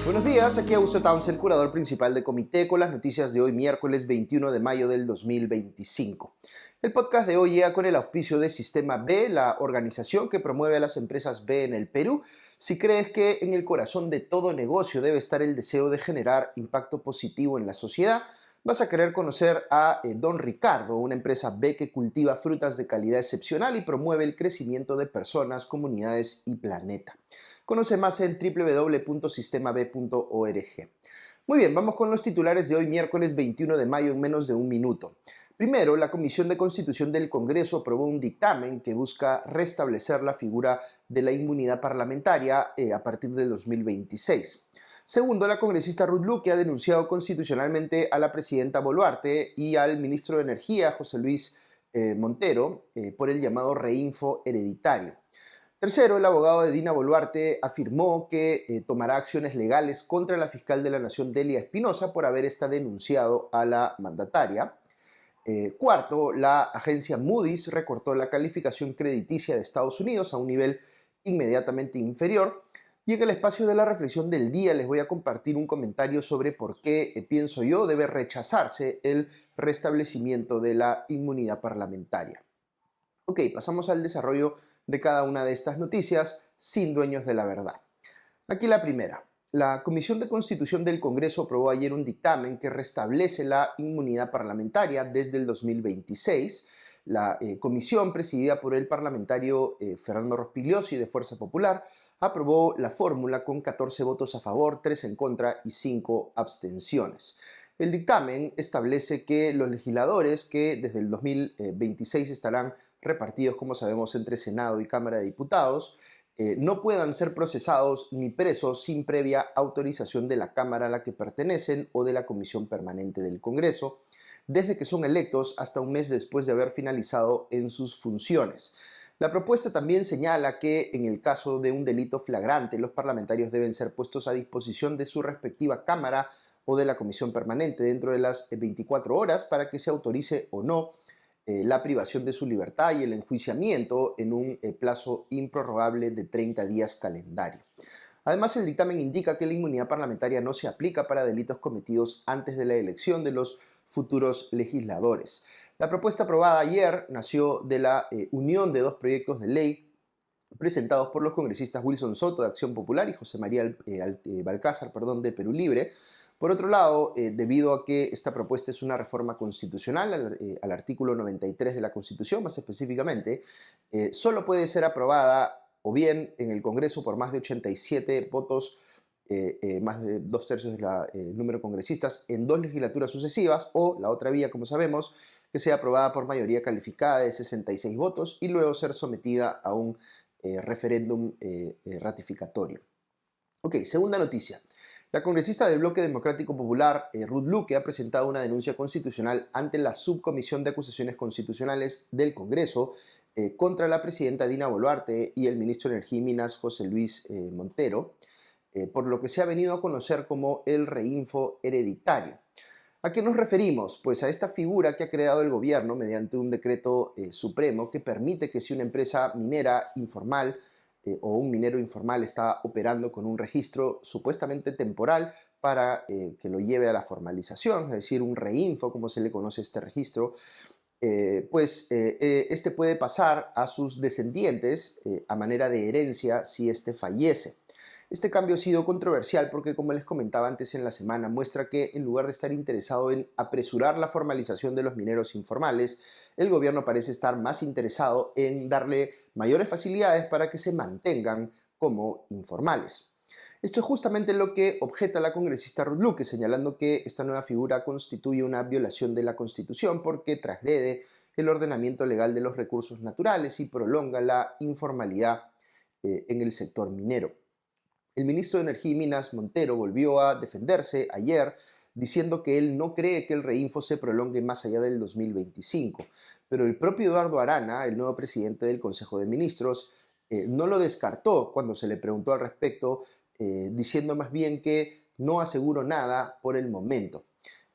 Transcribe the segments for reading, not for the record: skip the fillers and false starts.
Buenos días, aquí Augusto Townsend, curador principal de Comité, con las noticias de hoy, miércoles 21 de mayo del 2025. El podcast de hoy llega con el auspicio de Sistema B, la organización que promueve a las empresas B en el Perú. Si crees que en el corazón de todo negocio debe estar el deseo de generar impacto positivo en la sociedad, vas a querer conocer a Don Ricardo, una empresa B que cultiva frutas de calidad excepcional y promueve el crecimiento de personas, comunidades y planeta. Conoce más en www.sistemab.org. Muy bien, vamos con los titulares de hoy, miércoles 21 de mayo, en menos de un minuto. Primero, la Comisión de Constitución del Congreso aprobó un dictamen que busca restablecer la figura de la inmunidad parlamentaria a partir del 2026. Segundo, la congresista Ruth Luque ha denunciado constitucionalmente a la presidenta Boluarte y al ministro de Energía, José Luis Montero, por el llamado reinfo hereditario. Tercero, el abogado de Dina Boluarte afirmó que tomará acciones legales contra la fiscal de la Nación, Delia Espinosa, por haber denunciado a la mandataria. Cuarto, la agencia Moody's recortó la calificación crediticia de Estados Unidos a un nivel inmediatamente inferior. Y en el espacio de la reflexión del día les voy a compartir un comentario sobre por qué, pienso yo, debe rechazarse el restablecimiento de la inmunidad parlamentaria. Ok, pasamos al desarrollo de cada una de estas noticias sin dueños de la verdad. Aquí la primera. La Comisión de Constitución del Congreso aprobó ayer un dictamen que restablece la inmunidad parlamentaria desde el 2026. La comisión, presidida por el parlamentario Fernando Rospigliosi de Fuerza Popular, aprobó la fórmula con 14 votos a favor, 3 en contra y 5 abstenciones. El dictamen establece que los legisladores que desde el 2026 estarán repartidos, como sabemos, entre Senado y Cámara de Diputados, no puedan ser procesados ni presos sin previa autorización de la Cámara a la que pertenecen o de la Comisión Permanente del Congreso, desde que son electos hasta un mes después de haber finalizado en sus funciones. La propuesta también señala que en el caso de un delito flagrante, los parlamentarios deben ser puestos a disposición de su respectiva Cámara o de la Comisión Permanente dentro de las 24 horas para que se autorice o no la privación de su libertad y el enjuiciamiento en un plazo improrrogable de 30 días calendario. Además, el dictamen indica que la inmunidad parlamentaria no se aplica para delitos cometidos antes de la elección de los futuros legisladores. La propuesta aprobada ayer nació de la unión de dos proyectos de ley presentados por los congresistas Wilson Soto de Acción Popular y José María Balcázar de Perú Libre. Por otro lado, debido a que esta propuesta es una reforma constitucional al artículo 93 de la Constitución, más específicamente, solo puede ser aprobada o bien en el Congreso por más de 87 votos, más de 2/3 del número de congresistas en 2 legislaturas sucesivas, o la otra vía, como sabemos, que sea aprobada por mayoría calificada de 66 votos y luego ser sometida a un referéndum ratificatorio. Ok, segunda noticia. La congresista del Bloque Democrático Popular, Ruth Luque, ha presentado una denuncia constitucional ante la Subcomisión de Acusaciones Constitucionales del Congreso contra la presidenta Dina Boluarte y el ministro de Energía y Minas, José Luis Montero, por lo que se ha venido a conocer como el reinfo hereditario. ¿A qué nos referimos? Pues a esta figura que ha creado el gobierno mediante un decreto supremo que permite que si una empresa minera informal o un minero informal está operando con un registro supuestamente temporal para que lo lleve a la formalización, es decir, un reinfo, como se le conoce a este registro, este puede pasar a sus descendientes a manera de herencia si este fallece. Este cambio ha sido controversial porque, como les comentaba antes en la semana, muestra que en lugar de estar interesado en apresurar la formalización de los mineros informales, el gobierno parece estar más interesado en darle mayores facilidades para que se mantengan como informales. Esto es justamente lo que objeta la congresista Ruth Luque, señalando que esta nueva figura constituye una violación de la Constitución porque transgrede el ordenamiento legal de los recursos naturales y prolonga la informalidad en el sector minero. El ministro de Energía y Minas, Montero, volvió a defenderse ayer diciendo que él no cree que el reinfo se prolongue más allá del 2025, pero el propio Eduardo Arana, el nuevo presidente del Consejo de Ministros, no lo descartó cuando se le preguntó al respecto, diciendo más bien que no aseguró nada por el momento.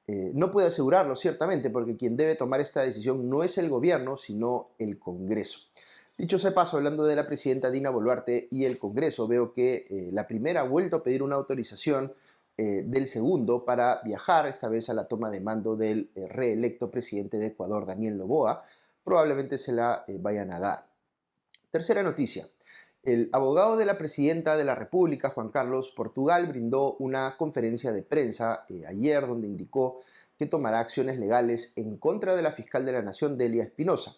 No puede asegurarlo, ciertamente, porque quien debe tomar esta decisión no es el gobierno, sino el Congreso. Dicho sea paso, hablando de la presidenta Dina Boluarte y el Congreso, veo que la primera ha vuelto a pedir una autorización del segundo para viajar, esta vez a la toma de mando del reelecto presidente de Ecuador, Daniel Noboa. Probablemente se la vayan a dar. Tercera noticia. El abogado de la presidenta de la República, Juan Carlos Portugal, brindó una conferencia de prensa ayer donde indicó que tomará acciones legales en contra de la fiscal de la Nación, Delia Espinosa.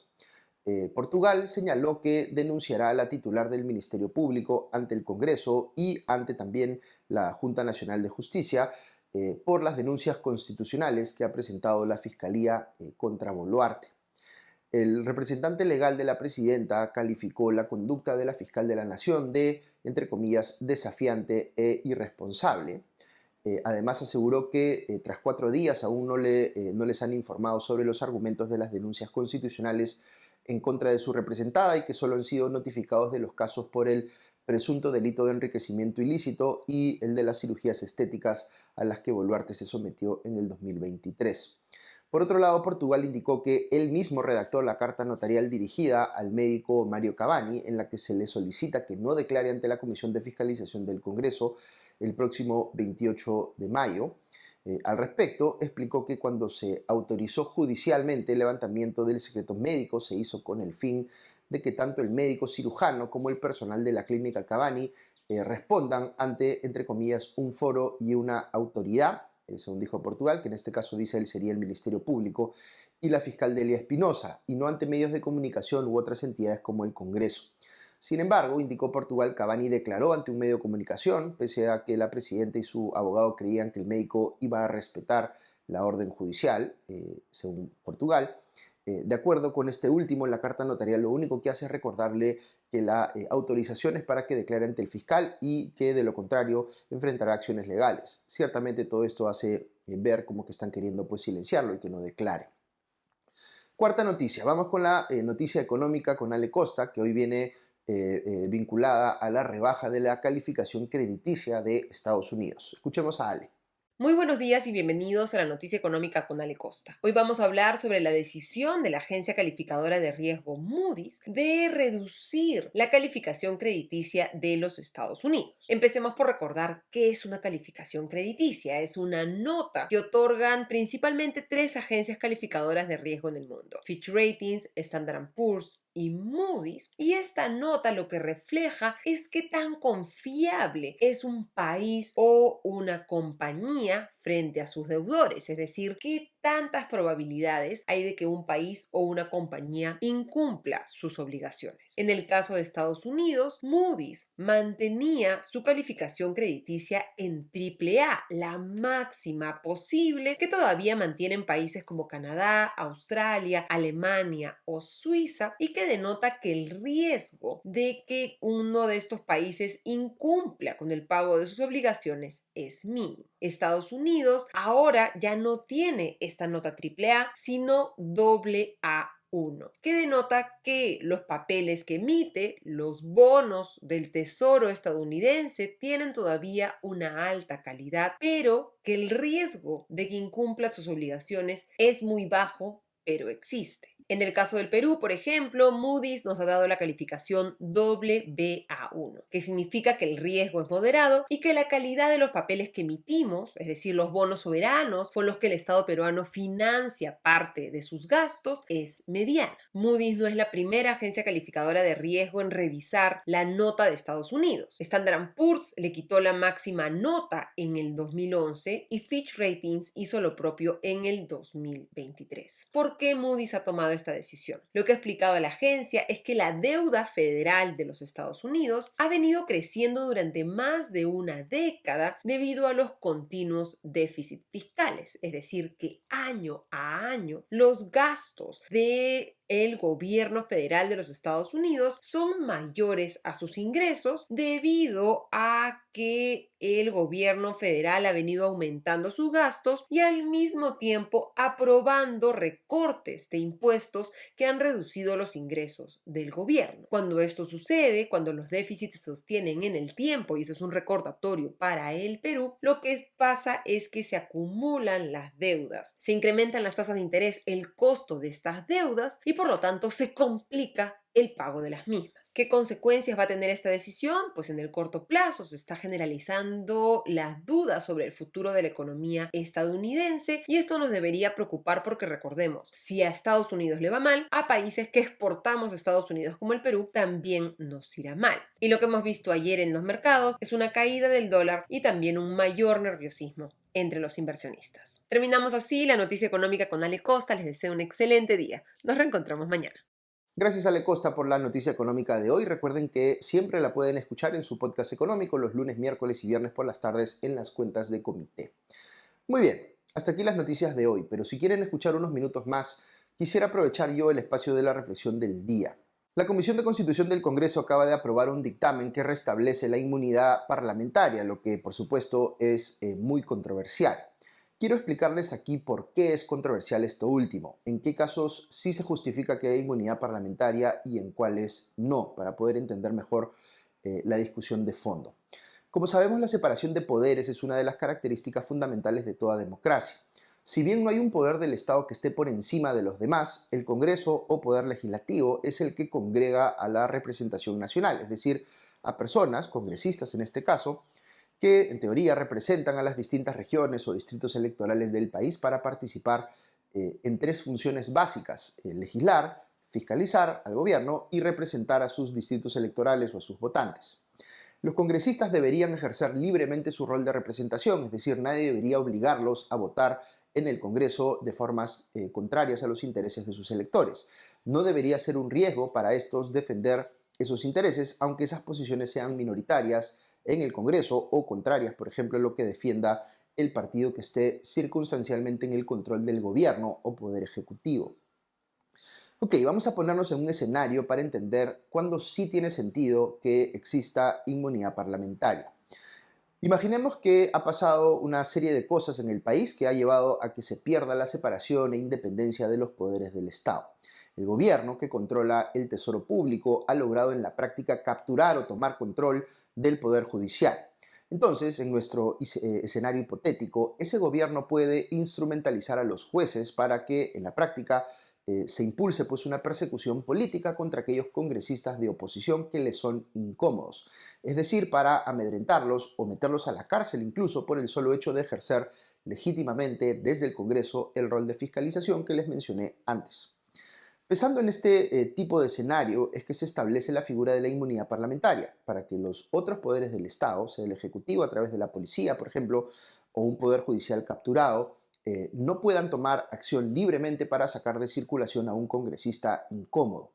Portugal señaló que denunciará a la titular del Ministerio Público ante el Congreso y ante también la Junta Nacional de Justicia por las denuncias constitucionales que ha presentado la Fiscalía contra Boluarte. El representante legal de la presidenta calificó la conducta de la fiscal de la Nación de, entre comillas, desafiante e irresponsable. Además aseguró que tras 4 días aún no les han informado sobre los argumentos de las denuncias constitucionales en contra de su representada y que solo han sido notificados de los casos por el presunto delito de enriquecimiento ilícito y el de las cirugías estéticas a las que Boluarte se sometió en el 2023. Por otro lado, Portugal indicó que él mismo redactó la carta notarial dirigida al médico Mario Cavani en la que se le solicita que no declare ante la Comisión de Fiscalización del Congreso el próximo 28 de mayo. Al respecto, explicó que cuando se autorizó judicialmente el levantamiento del secreto médico se hizo con el fin de que tanto el médico cirujano como el personal de la clínica Cavani respondan ante, entre comillas, un foro y una autoridad, según dijo Portugal, que en este caso dice él sería el Ministerio Público, y la fiscal Delia Espinosa, y no ante medios de comunicación u otras entidades como el Congreso. Sin embargo, indicó Portugal, Cavani declaró ante un medio de comunicación, pese a que la presidenta y su abogado creían que el médico iba a respetar la orden judicial, según Portugal. De acuerdo con este último, la carta notarial lo único que hace es recordarle que la autorización es para que declare ante el fiscal y que de lo contrario enfrentará acciones legales. Ciertamente todo esto hace ver como que están queriendo pues silenciarlo y que no declare. Cuarta noticia, vamos con la noticia económica con Ale Costa, que hoy viene vinculada a la rebaja de la calificación crediticia de Estados Unidos. Escuchemos a Ale. Muy buenos días y bienvenidos a la Noticia Económica con Ale Costa. Hoy vamos a hablar sobre la decisión de la agencia calificadora de riesgo Moody's de reducir la calificación crediticia de los Estados Unidos. Empecemos por recordar qué es una calificación crediticia. Es una nota que otorgan principalmente 3 agencias calificadoras de riesgo en el mundo: Fitch Ratings, Standard & Poor's y Moody's, y esta nota lo que refleja es qué tan confiable es un país o una compañía frente a sus deudores, es decir, qué tantas probabilidades hay de que un país o una compañía incumpla sus obligaciones. En el caso de Estados Unidos, Moody's mantenía su calificación crediticia en AAA, la máxima posible, que todavía mantienen países como Canadá, Australia, Alemania o Suiza, y que denota que el riesgo de que uno de estos países incumpla con el pago de sus obligaciones es mínimo. Estados Unidos ahora ya no tiene esta nota AAA, sino AA1, que denota que los papeles que emite, los bonos del Tesoro estadounidense, tienen todavía una alta calidad, pero que el riesgo de que incumpla sus obligaciones es muy bajo, pero existe. En el caso del Perú, por ejemplo, Moody's nos ha dado la calificación BA1, que significa que el riesgo es moderado y que la calidad de los papeles que emitimos, es decir, los bonos soberanos con los que el Estado peruano financia parte de sus gastos, es mediana. Moody's no es la primera agencia calificadora de riesgo en revisar la nota de Estados Unidos. Standard & Poor's le quitó la máxima nota en el 2011 y Fitch Ratings hizo lo propio en el 2023. ¿Por qué Moody's ha tomado esta decisión? Lo que ha explicado la agencia es que la deuda federal de los Estados Unidos ha venido creciendo durante más de una década debido a los continuos déficits fiscales, es decir, que año a año los gastos de el gobierno federal de los Estados Unidos son mayores a sus ingresos debido a que el gobierno federal ha venido aumentando sus gastos y al mismo tiempo aprobando recortes de impuestos que han reducido los ingresos del gobierno. Cuando esto sucede, cuando los déficits se sostienen en el tiempo, y eso es un recordatorio para el Perú, lo que pasa es que se acumulan las deudas, se incrementan las tasas de interés, el costo de estas deudas, y por lo tanto se complica el pago de las mismas. ¿Qué consecuencias va a tener esta decisión? Pues en el corto plazo se está generalizando las dudas sobre el futuro de la economía estadounidense y esto nos debería preocupar porque recordemos, si a Estados Unidos le va mal, a países que exportamos a Estados Unidos como el Perú también nos irá mal. Y lo que hemos visto ayer en los mercados es una caída del dólar y también un mayor nerviosismo entre los inversionistas. Terminamos así la noticia económica con Ale Costa. Les deseo un excelente día. Nos reencontramos mañana. Gracias Ale Costa por la noticia económica de hoy. Recuerden que siempre la pueden escuchar en su podcast económico los lunes, miércoles y viernes por las tardes en las cuentas de Comité. Muy bien, hasta aquí las noticias de hoy, pero si quieren escuchar unos minutos más, quisiera aprovechar yo el espacio de la reflexión del día. La Comisión de Constitución del Congreso acaba de aprobar un dictamen que restablece la inmunidad parlamentaria, lo que por supuesto es muy controversial. Quiero explicarles aquí por qué es controversial esto último, en qué casos sí se justifica que haya inmunidad parlamentaria y en cuáles no, para poder entender mejor la discusión de fondo. Como sabemos, la separación de poderes es una de las características fundamentales de toda democracia. Si bien no hay un poder del Estado que esté por encima de los demás, el Congreso o poder legislativo es el que congrega a la representación nacional, es decir, a personas, congresistas en este caso, que en teoría representan a las distintas regiones o distritos electorales del país para participar en tres funciones básicas: legislar, fiscalizar al gobierno y representar a sus distritos electorales o a sus votantes. Los congresistas deberían ejercer libremente su rol de representación, es decir, nadie debería obligarlos a votar en el Congreso de formas contrarias a los intereses de sus electores. No debería ser un riesgo para estos defender esos intereses, aunque esas posiciones sean minoritarias en el Congreso o contrarias, por ejemplo, a lo que defienda el partido que esté circunstancialmente en el control del gobierno o poder ejecutivo. Ok, vamos a ponernos en un escenario para entender cuándo sí tiene sentido que exista inmunidad parlamentaria. Imaginemos que ha pasado una serie de cosas en el país que ha llevado a que se pierda la separación e independencia de los poderes del Estado. El gobierno, que controla el tesoro público, ha logrado en la práctica capturar o tomar control del poder judicial. Entonces, en nuestro escenario hipotético, ese gobierno puede instrumentalizar a los jueces para que, en la práctica, se impulse pues una persecución política contra aquellos congresistas de oposición que les son incómodos, es decir, para amedrentarlos o meterlos a la cárcel incluso por el solo hecho de ejercer legítimamente desde el Congreso el rol de fiscalización que les mencioné antes. Pensando en este tipo de escenario es que se establece la figura de la inmunidad parlamentaria, para que los otros poderes del Estado, sea el Ejecutivo a través de la policía, por ejemplo, o un poder judicial capturado, no puedan tomar acción libremente para sacar de circulación a un congresista incómodo.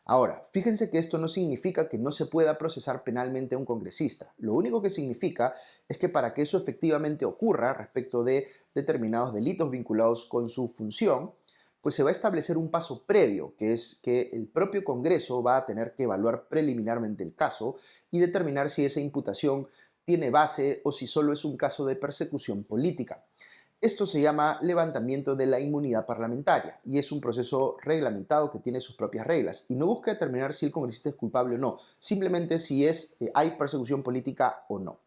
Ahora, fíjense que esto no significa que no se pueda procesar penalmente a un congresista. Lo único que significa es que para que eso efectivamente ocurra respecto de determinados delitos vinculados con su función, pues se va a establecer un paso previo, que es que el propio Congreso va a tener que evaluar preliminarmente el caso y determinar si esa imputación tiene base o si solo es un caso de persecución política. Esto se llama levantamiento de la inmunidad parlamentaria y es un proceso reglamentado que tiene sus propias reglas y no busca determinar si el congresista es culpable o no, simplemente si hay persecución política o no.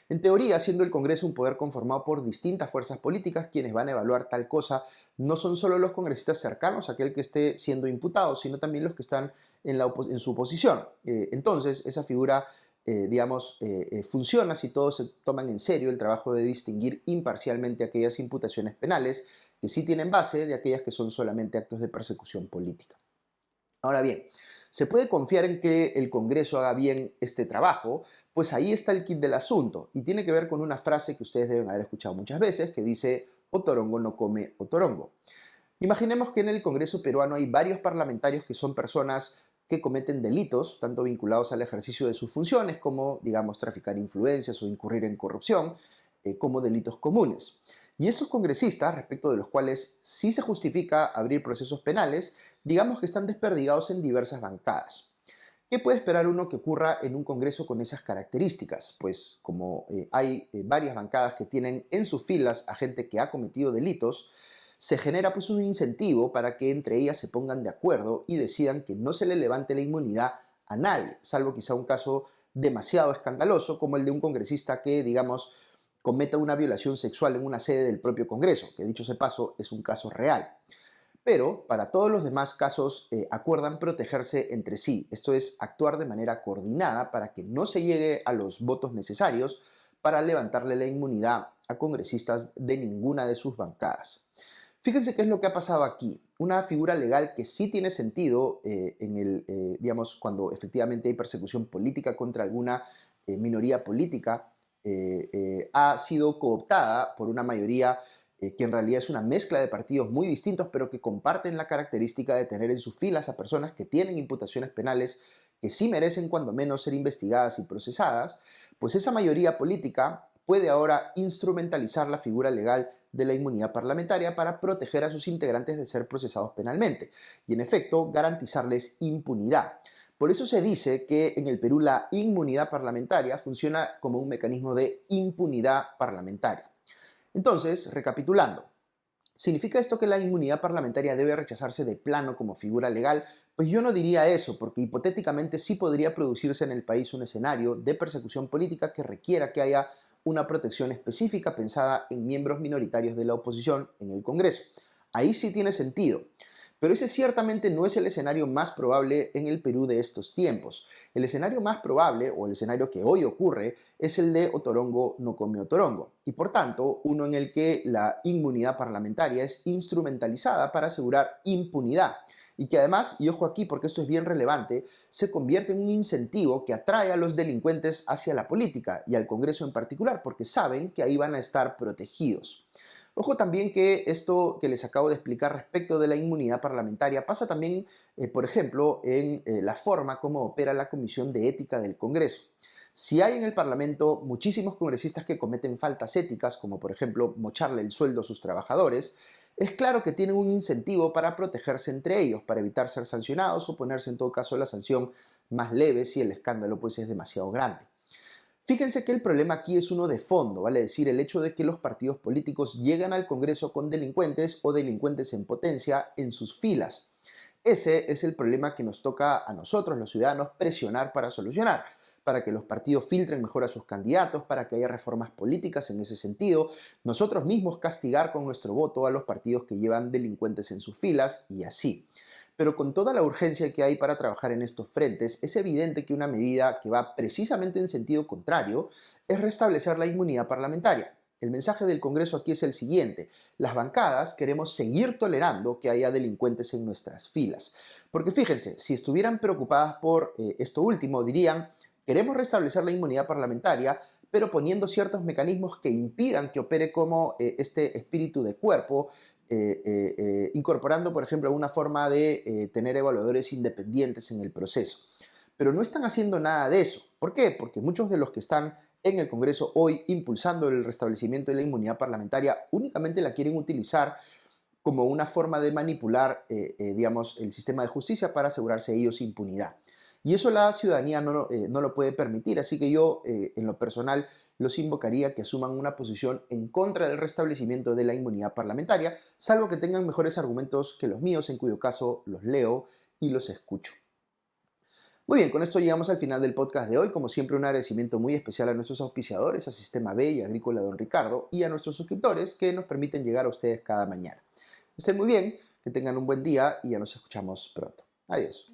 En teoría, siendo el Congreso un poder conformado por distintas fuerzas políticas, quienes van a evaluar tal cosa no son solo los congresistas cercanos a aquel que esté siendo imputado, sino también los que están en su oposición. Entonces, esa figura funciona si todos se toman en serio el trabajo de distinguir imparcialmente aquellas imputaciones penales que sí tienen base de aquellas que son solamente actos de persecución política. Ahora bien, ¿se puede confiar en que el Congreso haga bien este trabajo? Pues ahí está el kit del asunto y tiene que ver con una frase que ustedes deben haber escuchado muchas veces que dice: otorongo no come otorongo. Imaginemos que en el Congreso peruano hay varios parlamentarios que son personas que cometen delitos, tanto vinculados al ejercicio de sus funciones como, digamos, traficar influencias o incurrir en corrupción, como delitos comunes. Y estos congresistas, respecto de los cuales sí se justifica abrir procesos penales, digamos que están desperdigados en diversas bancadas. ¿Qué puede esperar uno que ocurra en un Congreso con esas características? Pues como hay varias bancadas que tienen en sus filas a gente que ha cometido delitos, se genera pues un incentivo para que entre ellas se pongan de acuerdo y decidan que no se le levante la inmunidad a nadie, salvo quizá un caso demasiado escandaloso como el de un congresista que, digamos, cometa una violación sexual en una sede del propio Congreso, que dicho sea de paso es un caso real. Pero para todos los demás casos acuerdan protegerse entre sí, esto es, actuar de manera coordinada para que no se llegue a los votos necesarios para levantarle la inmunidad a congresistas de ninguna de sus bancadas. Fíjense qué es lo que ha pasado aquí. Una figura legal que sí tiene sentido digamos, cuando efectivamente hay persecución política contra alguna minoría política, ha sido cooptada por una mayoría que en realidad es una mezcla de partidos muy distintos, pero que comparten la característica de tener en sus filas a personas que tienen imputaciones penales que sí merecen cuando menos ser investigadas y procesadas, pues esa mayoría política puede ahora instrumentalizar la figura legal de la inmunidad parlamentaria para proteger a sus integrantes de ser procesados penalmente y, en efecto, garantizarles impunidad. Por eso se dice que en el Perú la inmunidad parlamentaria funciona como un mecanismo de impunidad parlamentaria. Entonces, recapitulando, ¿significa esto que la inmunidad parlamentaria debe rechazarse de plano como figura legal? Pues yo no diría eso, porque hipotéticamente sí podría producirse en el país un escenario de persecución política que requiera que haya una protección específica pensada en miembros minoritarios de la oposición en el Congreso. Ahí sí tiene sentido. Pero ese ciertamente no es el escenario más probable en el Perú de estos tiempos. El escenario más probable, o el escenario que hoy ocurre, es el de Otorongo no come Otorongo, y por tanto uno en el que la inmunidad parlamentaria es instrumentalizada para asegurar impunidad, y que además, y ojo aquí porque esto es bien relevante, se convierte en un incentivo que atrae a los delincuentes hacia la política y al Congreso en particular, porque saben que ahí van a estar protegidos. Ojo también que esto que les acabo de explicar respecto de la inmunidad parlamentaria pasa también, por ejemplo, en la forma como opera la Comisión de Ética del Congreso. Si hay en el Parlamento muchísimos congresistas que cometen faltas éticas, como por ejemplo mocharle el sueldo a sus trabajadores, es claro que tienen un incentivo para protegerse entre ellos, para evitar ser sancionados o ponerse en todo caso la sanción más leve si el escándalo pues es demasiado grande. Fíjense que el problema aquí es uno de fondo, vale decir, el hecho de que los partidos políticos llegan al Congreso con delincuentes o delincuentes en potencia en sus filas. Ese es el problema que nos toca a nosotros, los ciudadanos, presionar para solucionar, para que los partidos filtren mejor a sus candidatos, para que haya reformas políticas en ese sentido, nosotros mismos castigar con nuestro voto a los partidos que llevan delincuentes en sus filas y así. Pero con toda la urgencia que hay para trabajar en estos frentes, es evidente que una medida que va precisamente en sentido contrario es restablecer la inmunidad parlamentaria. El mensaje del Congreso aquí es el siguiente: las bancadas queremos seguir tolerando que haya delincuentes en nuestras filas. Porque fíjense, si estuvieran preocupadas por esto último, dirían: queremos restablecer la inmunidad parlamentaria, pero poniendo ciertos mecanismos que impidan que opere como este espíritu de cuerpo, incorporando, por ejemplo, una forma de tener evaluadores independientes en el proceso. Pero no están haciendo nada de eso. ¿Por qué? Porque muchos de los que están en el Congreso hoy impulsando el restablecimiento de la inmunidad parlamentaria únicamente la quieren utilizar como una forma de manipular, digamos, el sistema de justicia para asegurarse ellos impunidad. Y eso la ciudadanía no lo puede permitir, así que yo, en lo personal, los invocaría que asuman una posición en contra del restablecimiento de la inmunidad parlamentaria, salvo que tengan mejores argumentos que los míos, en cuyo caso los leo y los escucho. Muy bien, con esto llegamos al final del podcast de hoy. Como siempre, un agradecimiento muy especial a nuestros auspiciadores, a Sistema B y Agrícola Don Ricardo, y a nuestros suscriptores que nos permiten llegar a ustedes cada mañana. Estén muy bien, que tengan un buen día y ya nos escuchamos pronto. Adiós.